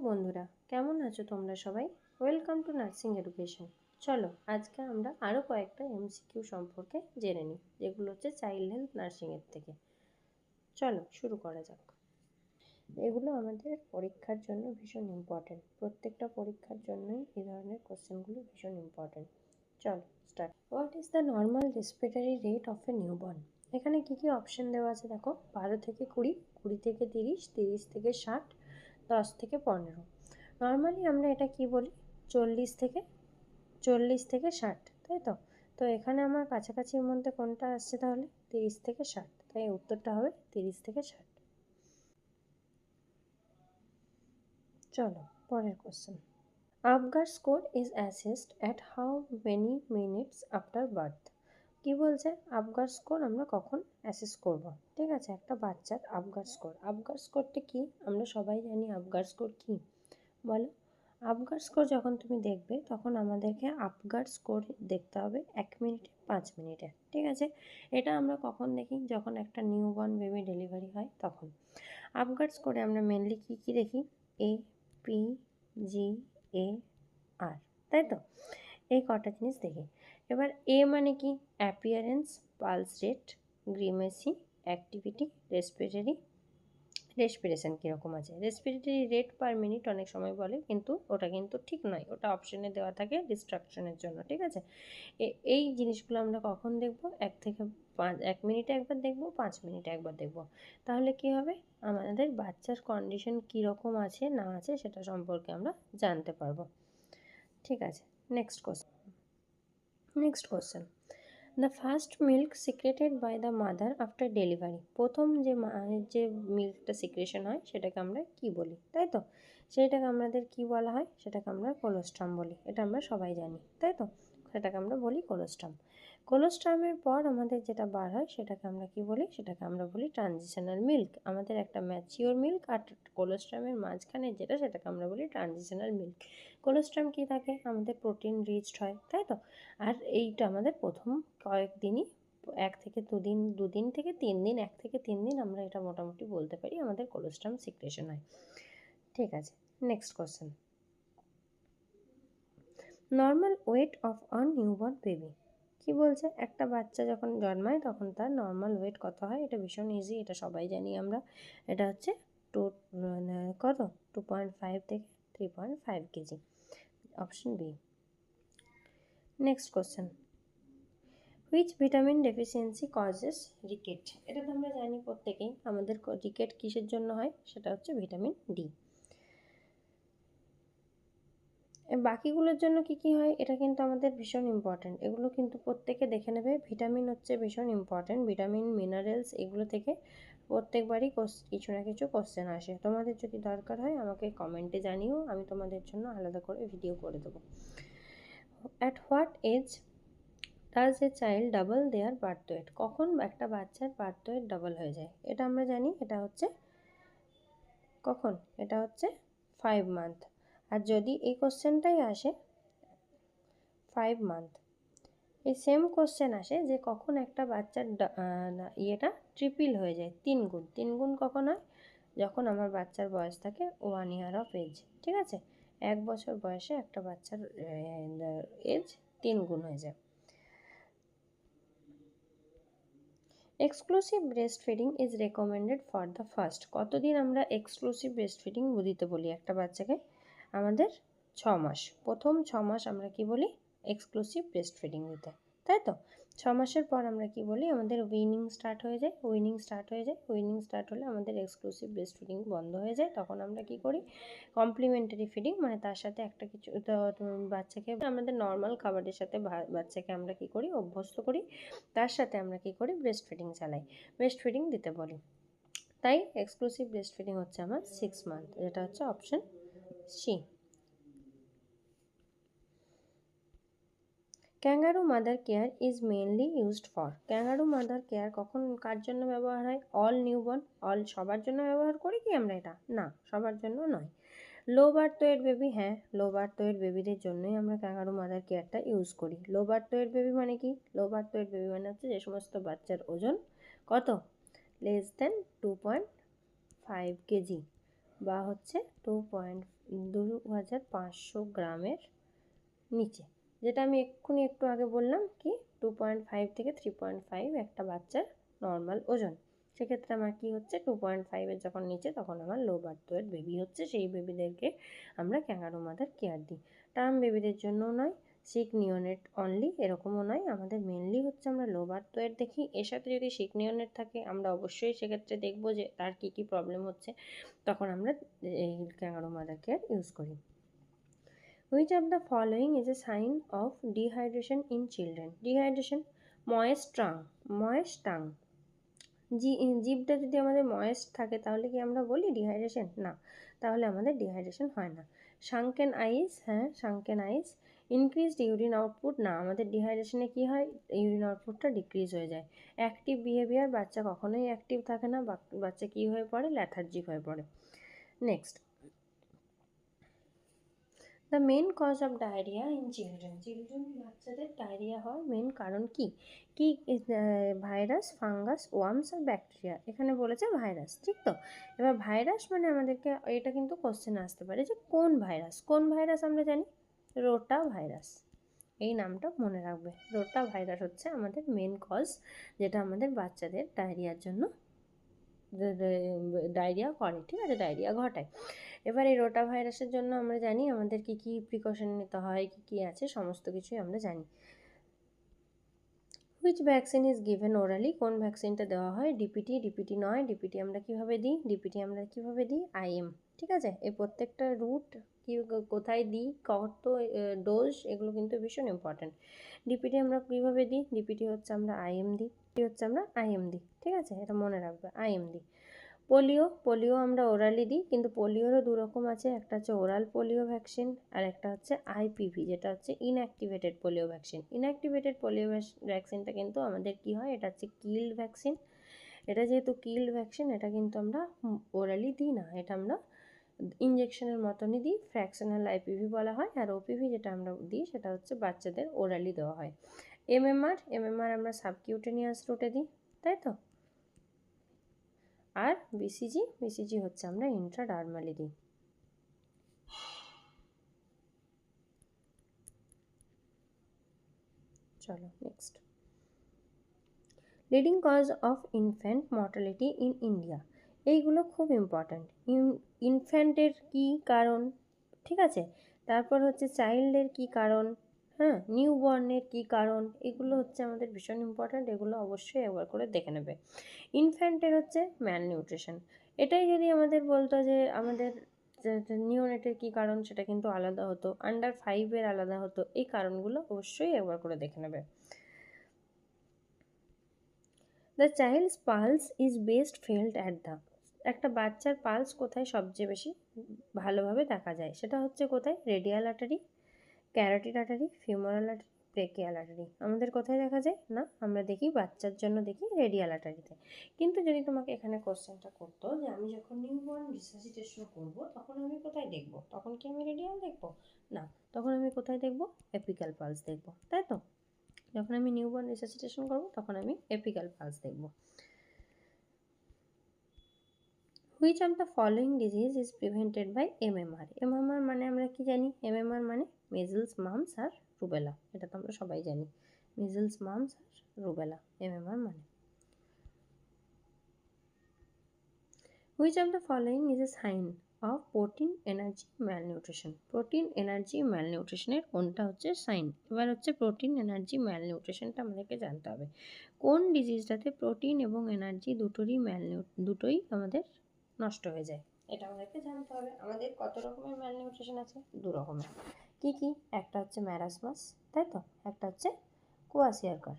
বন্ধুরা, কেমন আছো তোমরা সবাই? Welcome to nursing education. চলো আজকে আমরা আরও কয়েকটা এমসিকিউ সম্পর্কে জেনে নিই, যেগুলো হচ্ছে চাইল্ড হেলথ নার্সিংয়ের থেকে। চলো শুরু করা যাক। এগুলো আমাদের পরীক্ষার জন্য ভীষণ ইম্পর্ট্যান্ট। প্রত্যেকটা পরীক্ষার জন্যই এই ধরনের কোশ্চেনগুলো ভীষণ ইম্পর্ট্যান্ট। চলো start. What is the normal respiratory rate of A newborn? এখানে কী কী অপশন দেওয়া আছে দেখো। 12 থেকে 20, 20 থেকে 30, 30 থেকে 60, 10 থেকে 15। নর্মালি আমরা এটা কি বলি? 40 থেকে 60, তাই তো? তো এখানে আমার কাছাকাছির মধ্যে কোনটা আসছে তাহলে? 30 থেকে 60, তাই উত্তরটা হবে 30 থেকে 60। চলো পরের question. Apgar score is assessed at how many minutes after birth? কি বলছে? আপগার স্কোর আমরা কখন অ্যাসেস করব? ঠিক আছে, একটা বাচ্চার আপগার স্কোর। আপগার স্কোরটা কি? আমরা সবাই জানি আপগার স্কোর কি। বলো। আপগার স্কোর যখন তুমি দেখবে তখন আমাদেরকে আপগার স্কোর দেখতে হবে 1 মিনিটে 5 মিনিটে। ঠিক আছে, এটা আমরা কখন দেখি? যখন একটা নিউবর্ন বেবি ডেলিভারি হয় তখন। আপগার স্কোরে আমরা মেনলি কী কী দেখি? এ, পি, জি, এ, আর, তাই তো? এই কটা জিনিস দেখি। এবার এ মানে কি? Appearance, pulse rate, grimace, activity, respiration কীরকম আছে। রেসপিরেটরি রেট পার মিনিট অনেক সময় বলে, কিন্তু ওটা কিন্তু ঠিক নয়, ওটা অপশনে দেওয়া থাকে ডিস্ট্রাকশনের জন্য। ঠিক আছে, এই জিনিসগুলো আমরা কখন দেখব? 1 মিনিটে একবার দেখব, 5 মিনিটে একবার দেখব। তাহলে কি হবে? আমাদের বাচ্চার কন্ডিশন কীরকম আছে না আছে সেটা সম্পর্কে আমরা জানতে পারবো। ঠিক আছে, next question. The first milk secreted by the mother after delivery? প্রথম যে মায়ের যে মিল্কটা সিক্রেশন হয় সেটাকে আমরা কি বলি, তাই তো? সেটাকে আমাদের কি বলা হয়? সেটাকে আমরা কোলোস্টাম বলি। এটা আমরা সবাই জানি, তাই তো? সেটাকে আমরা বলি কোলোস্টাম। কোলোস্টামের পর আমাদের যেটা বার হয় সেটাকে আমরা কি বলি? সেটাকে আমরা বলি ট্রানজিশনাল মিল্ক। আমাদের একটা ম্যাচিওর মিল্ক আর কোলোস্টামের মাঝখানে যেটা, সেটাকে আমরা বলি ট্রানজিশনাল মিল্ক। কোলোস্টাম কী থাকে? আমাদের প্রোটিন রিচড হয়, তাই তো? আর এইটা আমাদের প্রথম কয়েকদিনই, 1 থেকে 2 দিন, 2 দিন থেকে 3 দিন, 1 থেকে 3 দিন আমরা এটা মোটামুটি বলতে পারি আমাদের কোলোস্টাম সিক্রেশন হয়। ঠিক আছে, next question. Normal weight of a newborn baby? কি বলছে? একটা বাচ্চা যখন জন্মায় তখন তার নর্মাল ওয়েট কত হয়? এটা ভীষণ ইজি, এটা সবাই জানি আমরা। এটা হচ্ছে কত? 2.5 থেকে 3.5 কেজি। Option B. Next question. Which vitamin deficiency causes rickets? এটা তো আমরা জানি প্রত্যেকেই, আমাদের রিকেট কিসের জন্য হয়? সেটা হচ্ছে ভিটামিন ডি। বাকিগুলোর জন্য কি কি হয় এটা কিন্তু আমাদের ভীষণ ইম্পর্ট্যান্ট, এগুলো কিন্তু প্রত্যেকে দেখে নেবে। ভিটামিন হচ্ছে ভীষণ ইম্পর্ট্যান্ট, ভিটামিন মিনারেলস এগুলো থেকে প্রত্যেকবারই কিছু না কিছু কোশ্চেন আসে। তোমাদের যদি দরকার হয় আমাকে কমেন্টে জানিও, আমি তোমাদের জন্য আলাদা করে ভিডিও করে দেবো। At what age does a child double their birth weight? কখন একটা বাচ্চার বার্থ ওয়েট ডাবল হয়ে যায়? এটা আমরা জানি, এটা হচ্ছে কখন? এটা হচ্ছে 5 মান্থ। আর যদি এই কোশ্চেনটাই আসে 5 মান্থ, এই সেম কোশ্চেন আসে যে কখন একটা বাচ্চার ইয়েটা ট্রিপল হয়ে যায়, 3 গুণ। 3 গুণ কখন হয়? যখন আমার বাচ্চার বয়স থাকে 1 ইয়ার অফ এজ। ঠিক আছে, 1 বছর বয়সে একটা বাচ্চার এজ 3 গুণ হয়ে যায়। Exclusive breast feeding is recommended for the first? কতদিন আমরা এক্সক্লুসিভ ব্রেস্ট ফিডিং দিতে বলি একটা বাচ্চাকে? আমাদের 6 মাস। প্রথম 6 মাস আমরা কি বলি? এক্সক্লুসিভ ব্রেস্ট ফিডিং দিতে, তাই তো? 6 মাসের পর আমরা কি বলি? আমাদের উইনিং স্টার্ট হয়ে যায়। উইনিং স্টার্ট হলে আমাদের এক্সক্লুসিভ ব্রেস্ট ফিডিং বন্ধ হয়ে যায়। তখন আমরা কি করি? কমপ্লিমেন্টারি ফিডিং, মানে তার সাথে একটা কিছু বাচ্চাকে আমাদের নর্মাল খাবারের সাথে বাচ্চাকে আমরা কি করি? অভ্যস্ত করি। তার সাথে আমরা কি করি? ব্রেস্ট ফিডিং চালাই, ব্রেস্ট ফিডিং দিতে বলি। তাই এক্সক্লুসিভ ব্রেস্ট ফিডিং হচ্ছে আমার 6 মান্থ, যেটা হচ্ছে option C. Kangaroo mother care is mainly used for? Kangaroo mother care কখন কার জন্য ব্যবহার হয়? অল নিউবর্ন, অল সবার জন্য ব্যবহার করি কি আমরা এটা? না, সবার জন্য নয়। লো বার্থ ওয়েট বেবি, হ্যাঁ লো বার্থ ওয়েট বেবিদের জন্যই আমরা ক্যাঙ্গারু মাদার কেয়ারটা ইউজ করি। লো বার্থ ওয়েট বেবি মানে কি? লো বার্থ ওয়েট বেবি মানে হচ্ছে যে সমস্ত বাচ্চার ওজন কত? লেস দেন 2.5 কেজি বা হচ্ছে 2500 গ্রামের নিচে, যেটা আমি এক্ষুনি একটু আগে বললাম কি 2.5 থেকে 3.5 একটা বাচ্চার নর্মাল ওজন। সেক্ষেত্রে আমার কি হচ্ছে 2.5-এর যখন নিচে তখন আমার লো বার্থ ওয়েট বেবি হচ্ছে, সেই বেবিদেরকে আমরা ক্যাঙ্গারু মাদার কেয়ার দিই। টার্ম বেবিদের জন্যও নয়, সিক নিওনেট অনলি এরকমও নয়, আমাদের মেনলি হচ্ছে আমরা লো বার্থ ওয়েট দেখি। এর সাথে যদি সিক নিওনেট থাকে আমরা অবশ্যই সেক্ষেত্রে দেখবো যে তার কী কী প্রবলেম হচ্ছে, তখন আমরা এই ক্যাঙ্গারু মাদার কেয়ার ইউজ করি। Which of the following is a sign of dehydration in children? Dehydration, moist tongue. জিভটা যদি আমাদের ময়েস্ট থাকে তাহলে কি আমরা বলি ডিহাইড্রেশন? না, তাহলে আমাদের ডিহাইড্রেশন হয় না। শাঙ্কেন আইস, হ্যাঁ শাঙ্কেন আইস। ইনক্রিজড ইউরিন আউটপুট, না, আমাদের ডিহাইড্রেশনে কি হয় ইউরিন আউটপুটটা ডিক্রিজ হয়ে যায়। অ্যাক্টিভ বিহেভিয়ার, বাচ্চা কখনোই অ্যাক্টিভ থাকে না, বাচ্চা কী হয়ে পড়ে ল্যাথার্জিক হয়ে পড়ে। Next, the main cause of diarrhoea in children বাচ্চাদের ডায়রিয়া হওয়ার মেন কারণ কি? কি ভাইরাস, ফাঙ্গাস, ওয়ার্মস আর ব্যাকটেরিয়া? এখানে বলেছে ভাইরাস, ঠিক তো? এবার ভাইরাস মানে আমাদেরকে এটা কিন্তু কোশ্চেন আসতে পারে যে কোন ভাইরাস আমরা জানি রোটা ভাইরাস, এই নামটা মনে রাখবে। রোটা ভাইরাস হচ্ছে আমাদের মেন কজ, যেটা আমাদের বাচ্চাদের ডায়রিয়ার জন্য ডায়রিয়া করে, ঠিক আছে, ডায়রিয়া ঘটায়। এবার এই রোটা ভাইরাসের জন্য আমরা জানি আমাদের কী কী প্রিকশন নিতে হয়, কী কী আছে, সমস্ত কিছুই আমরা জানি। Which vaccine is given orally? কোন ভ্যাকসিনটা দেওয়া হয়? ডিপিটি নয়, ডিপিটি আমরা কীভাবে দিই? আইএম, ঠিক আছে। এই প্রত্যেকটা রুট কি কোথায় দিই, কত ডোজ, এগুলো কিন্তু ভীষণ ইম্পর্ট্যান্ট। ডিপিটি আমরা কীভাবে দিই? ডিপিটি হচ্ছে আমরা আইএম দিই, ঠিক আছে, এটা মনে রাখবে, আইএম দিই। পোলিও আমরা ওরালি দিই, কিন্তু পোলিওরও দু রকম আছে, একটা হচ্ছে ওরাল পোলিও ভ্যাকসিন আর একটা হচ্ছে আইপিভি, যেটা হচ্ছে inactivated polio vaccine. Inactivated polio ভ্যাকসিনটা কিন্তু আমাদের কি হয়, এটা হচ্ছে কিল্ড ভ্যাকসিন। এটা যেহেতু কিল্ড ভ্যাকসিন, এটা কিন্তু আমরা ওরালি দিই না, এটা আমরা ইঞ্জেকশনের মতনই দিই, ফ্র্যাকশনাল আইপিভি বলা হয়। আর ওপিভি যেটা আমরা দিই সেটা হচ্ছে বাচ্চাদের ওরালি দেওয়া হয়। এমএমআর আমরা সাবকিউটেনিয়াস রুটে দিই, তাই তো। আর বিসিজি হচ্ছে আমরা ইন্ট্রাডার্মালি দিই। চলো next, leading cause of infant mortality in India. এইগুলো খুব ইম্পর্ট্যান্ট। ইনফ্যান্টের কী কারণ, ঠিক আছে, তারপর হচ্ছে চাইল্ডের কী কারণ, হ্যাঁ, নিউবর্নের কী কারণ, এগুলো হচ্ছে আমাদের ভীষণ ইম্পর্ট্যান্ট, এগুলো অবশ্যই একবার করে দেখে নেবে। ইনফ্যান্টের হচ্ছে ম্যালনিউট্রিশন, এটাই যদি আমাদের বলতো যে আমাদের নিওনেটের কী কারণ, সেটা কিন্তু আলাদা হতো, আন্ডার 5-এর আলাদা হতো, এই কারণগুলো অবশ্যই একবার করে দেখে নেবে। The child's pulse is best felt at the, একটা বাচ্চার পালস কোথায় সবচেয়ে বেশি ভালোভাবে দেখা যায়, সেটা হচ্ছে কোথায়? Radial artery, carotid artery, femoral artery, brachial artery. আমাদের কোথায় দেখা যায় না, আমরা দেখি বাচ্চার জন্য দেখি রেডিয়াল আর্টারিতে। কিন্তু যদি তোমাকে এখানে কোশ্চেনটা করতো যে আমি যখন নিউবর্ন রিসাসিটেশন করবো তখন আমি কোথায় দেখবো, তখন কি আমি রেডিয়াল দেখবো? না, তখন আমি কোথায় দেখবো? এপিক্যাল পালস দেখবো, তাই তো। যখন আমি নিউবর্ন রিসাসিটেশন করবো তখন আমি এপিক্যাল পালস দেখবো। Which of the following disease is prevented by MMR? MMR মানে আমরা কি জানি? এমএমআর মানে মেজলস, মামস আর রুবেলা, এটা তো আমরা সবাই জানি, মেজলস, মামস আর রুবেলা এমএমআর মানে। Which of the following is a sign of protein energy malnutrition? Protein energy ম্যালনিউট্রিশনের কোনটা হচ্ছে সাইন? এবার হচ্ছে প্রোটিন এনার্জি ম্যালনিউট্রিশনটা আমাদেরকে জানতে হবে। কোন ডিজিজটাতে প্রোটিন এবং এনার্জি দুটোই আমাদের নষ্ট হয়ে যায়, এটা আমাদেরকে জানতে হবে। আমাদের কত রকমের ম্যালনিউট্রিশন আছে? দু রকমের। কি কি? একটা হচ্ছে ম্যারাসমাস, তাই তো, একটা হচ্ছে কোয়াশিয়ারকার।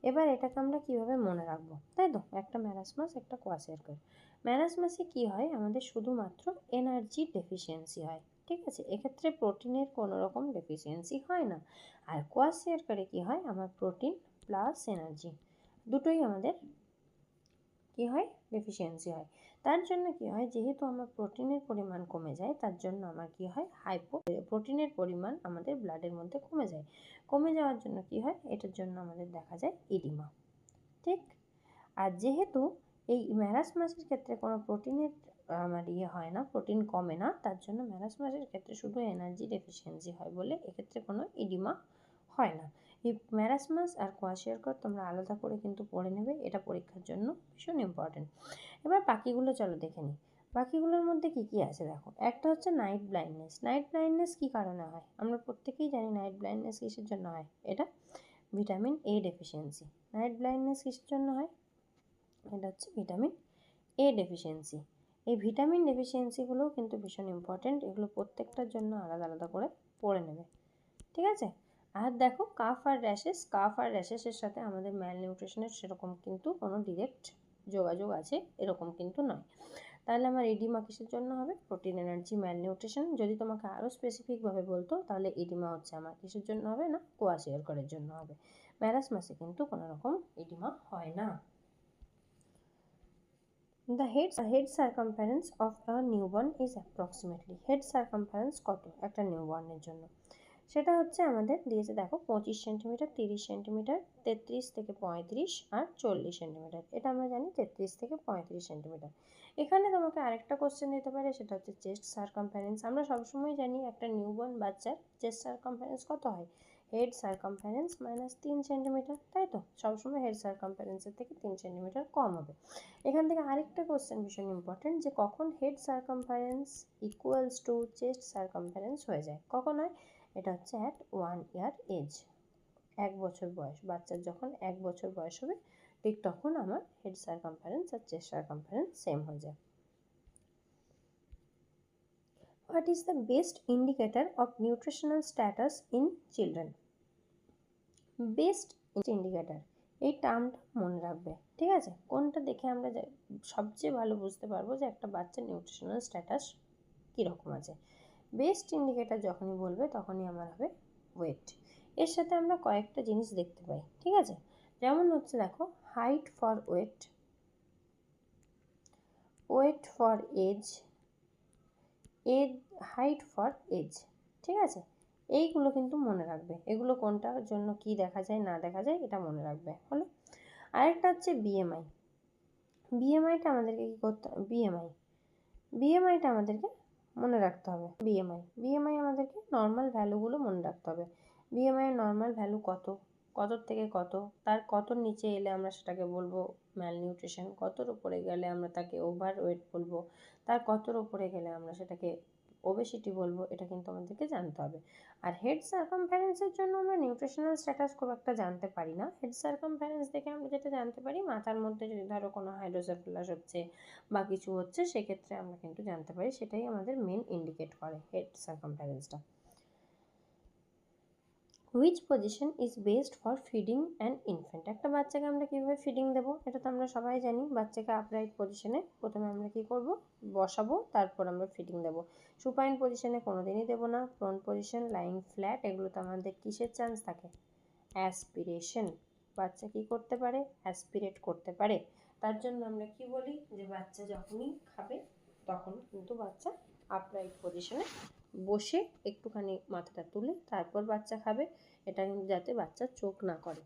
এবার এটাকে আমরা কীভাবে মনে রাখবো, তাই তো, একটা ম্যারাসমাস একটা কোয়াশিয়ারকার। ম্যারাসমাসে কী হয়, আমাদের শুধুমাত্র এনার্জি ডেফিসিয়েন্সি হয়, ঠিক আছে, এক্ষেত্রে প্রোটিনের কোনো রকম ডেফিসিয়েন্সি হয় না। আর কোয়াশিয়ারকারে কী হয়, আমার প্রোটিন প্লাস এনার্জি দুটোই আমাদের কী হয়, ডেফিসিয়েন্সি হয়। তার জন্য কী হয়, যেহেতু আমার প্রোটিনের পরিমাণ কমে যায়, তার জন্য আমার কী হয়, প্রোটিনের পরিমাণ আমাদের ব্লাডের মধ্যে কমে যায়। কমে যাওয়ার জন্য কী হয়, এটার জন্য আমাদের দেখা যায় ইডিমা, ঠিক। আর যেহেতু এই ম্যারাসমাসের ক্ষেত্রে কোনো প্রোটিনের আমার হয় না, প্রোটিন কমে না, তার জন্য ম্যারাসমাসের ক্ষেত্রে শুধু এনার্জি ডেফিসিয়েন্সি হয় বলে এক্ষেত্রে কোনো ইডিমা হয় না। এই ম্যারাসমাস আর কোয়াশিয়রকর তোমরা আলাদা করে কিন্তু পড়ে নেবে, এটা পরীক্ষার জন্য ভীষণ ইম্পর্টেন্ট। এবার বাকিগুলো চলো দেখে নিই। বাকিগুলোর মধ্যে কী কী আছে দেখো। একটা হচ্ছে নাইট ব্লাইন্ডনেস। নাইট ব্লাইন্ডনেস কী কারণে হয়? আমরা প্রত্যেকেই জানি নাইট ব্লাইন্ডনেস কিসের জন্য হয়। এটা vitamin A deficiency. Night blindness কিসের জন্য হয়? এটা হচ্ছে ভিটামিন এ ডেফিসিয়েন্সি। এই ভিটামিন ডেফিসিয়েন্সিগুলোও কিন্তু ভীষণ ইম্পর্টেন্ট, এগুলো প্রত্যেকটার জন্য আলাদা আলাদা করে পড়ে নেবে, ঠিক আছে? আর দেখো কাফ আর র্যাশেসের সাথে আমাদের ম্যাল নিউট্রিশনের সেরকম কিন্তু কোনো ডিরেক্ট যোগাযোগ আছে এরকম কিন্তু নয়। তাহলে আমার এডিমা কিসের জন্য হবে? প্রোটিন, এনার্জি, ম্যাল নিউট্রিশন। যদি তোমাকে আরও স্পেসিফিকভাবে বলতো তাহলে এডিমা হচ্ছে আমার কিসের জন্য হবে না, কোয়াশিয়রকরের জন্য হবে। ম্যারাসমাসে কিন্তু কোনো রকম এডিমা হয় না। The head circumference of a newborn is approximately, head circumference কত একটা নিউবর্নের জন্য? সেটা হচ্ছে আমাদের দিয়েছে দেখো 25 সেন্টিমিটার, 30 সেন্টিমিটার, 33 থেকে 35 আর 40 সেন্টিমিটার। এটা আমরা জানি 33 থেকে 35 সেন্টিমিটার। এখানে তোমাকে আরেকটা কোশ্চেন দিতে পারে, সেটা হচ্ছে চেস্ট সারকামফারেন্স। আমরা সবসময় জানি একটা নিউবর্ন বাচ্চার চেস্ট সারকামফারেন্স কত হয়? হেড সারকামফারেন্স মাইনাস 3 সেন্টিমিটার, তাই তো? সবসময় হেড সারকামফারেন্সের থেকে 3 সেন্টিমিটার কম হবে। এখান থেকে আরেকটা কোশ্চেন ভীষণ ইম্পর্টেন্ট, যে কখন head circumference equals to chest circumference হয়ে যায়? কখন হয়? এটা হচ্ছে অ্যাট 1 ইয়ার এজ, 1 বছর বয়স। বাচ্চার যখন 1 বছর বয়স হবে ঠিক তখন আমার হেড সারকামফারেন্স আর চেস্ট সারকামফারেন্স সেম হয়ে যায়। What is the best indicator of nutritional status in children? Best indicator, এই টার্মটা মনে রাখবে, ঠিক আছে? কোনটা দেখে আমরা সবচেয়ে ভালো বুঝতে পারবো যে একটা বাচ্চার নিউট্রিশনাল স্ট্যাটাস কীরকম আছে? বেস্ট ইন্ডিকেটর যখনই বলবে তখনই আমার হবে ওয়েট। এর সাথে আমরা কয়েকটা জিনিস দেখতে পাই, ঠিক আছে? যেমন হচ্ছে দেখো height for weight, weight for age, age, height for age, ঠিক আছে? এইগুলো কিন্তু মনে রাখবে, এগুলো কোনটার জন্য কি দেখা যায় না দেখা যায় এটা মনে রাখবে। হলো আরেকটা হচ্ছে বিএমআই। বিএমআইটা আমাদেরকে কী করতে হবে? বিএমআইটা আমাদেরকে মনে রাখতে হবে। বিএমআই আমাদেরকে নর্মাল ভ্যালুগুলো মনে রাখতে হবে। বিএমআই এর নর্মাল ভ্যালু কত, কতর থেকে কত, তার কতর নিচে এলে আমরা সেটাকে বলবো ম্যালনিউট্রিশন, কতর উপরে গেলে আমরা তাকে ওভার ওয়েট বলবো, তার কতর উপরে গেলে আমরা সেটাকে ওবেসিটি বলবো। এটা কিন্তু আমাদেরকে জানতে হবে। আর হেড সারকামফারেন্সের জন্য আমরা নিউট্রিশনাল স্ট্যাটাস খুব একটা জানতে পারি না। হেড সারকামফারেন্স দেখে আমরা যেটা জানতে পারি, মাথার মধ্যে যদি ধরো কোনো হাইড্রোসেফালাস হচ্ছে বা কিছু হচ্ছে সেক্ষেত্রে আমরা কিন্তু জানতে পারি, সেটাই আমাদের মেন ইন্ডিকেট করে হেড সারকামফারেন্সটা। Which position is best for feeding and infant? একটা বাচ্চাকে আমরা কীভাবে ফিডিং দেবো এটা তো আমরা সবাই জানি। বাচ্চাকে আপরাইট পজিশনে প্রথমে আমরা কী করব, বসাবো, তারপর আমরা ফিডিং দেবো। সুপাইন পজিশনে কোনো দিনই দেবো না। প্রোন পজিশন, লাইং ফ্ল্যাট, এগুলোতে আমাদের কিসের চান্স থাকে? অ্যাসপিরেশন। বাচ্চা কী করতে পারে? অ্যাসপিরেট করতে পারে। তার জন্য আমরা কি বলি, যে বাচ্চা যখনই খাবে তখন কিন্তু বাচ্চা আপরাইট পজিশনে বসে একটুখানি মাথাটা তুলে তারপর বাচ্চা খাবে। এটা কিন্তু যাতে বাচ্চা চোখ না করে।